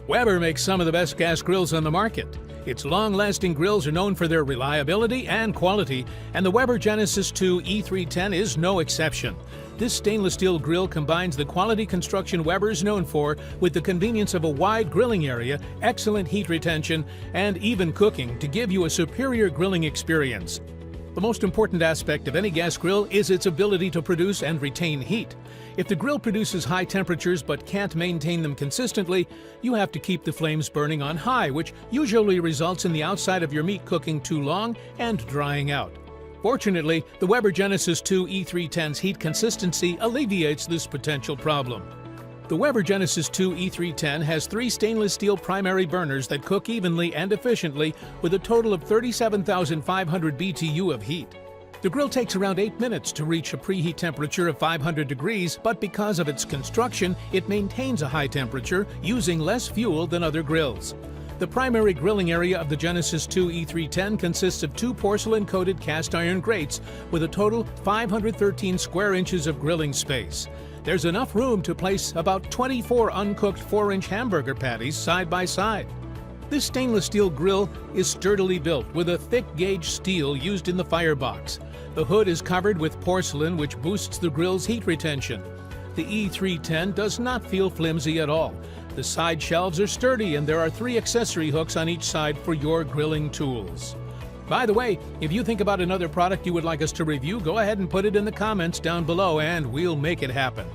Weber makes some of the best gas grills on the market. Its long-lasting grills are known for their reliability and quality, and the Weber Genesis 2 E310 is no exception. This stainless steel grill combines the quality construction Weber is known for with the convenience of a wide grilling area, excellent heat retention, and even cooking to give you a superior grilling experience. The most important aspect of any gas grill is its ability to produce and retain heat. If the grill produces high temperatures but can't maintain them consistently, you have to keep the flames burning on high, which usually results in the outside of your meat cooking too long and drying out. Fortunately, the Weber Genesis 2 E310's heat consistency alleviates this potential problem. The Weber Genesis 2 E310 has 3 stainless steel primary burners that cook evenly and efficiently with a total of 37,500 BTU of heat. The grill takes around 8 minutes to reach a preheat temperature of 500 degrees, but because of its construction, it maintains a high temperature using less fuel than other grills. The primary grilling area of the Genesis 2 E310 consists of 2 porcelain-coated cast iron grates with a total 513 square inches of grilling space. There's enough room to place about 24 uncooked 4-inch hamburger patties side by side. This stainless steel grill is sturdily built with a thick gauge steel used in the firebox. The hood is covered with porcelain, which boosts the grill's heat retention. The E310 does not feel flimsy at all. The side shelves are sturdy and there are 3 accessory hooks on each side for your grilling tools. By the way, if you think about another product you would like us to review, go ahead and put it in the comments down below and we'll make it happen.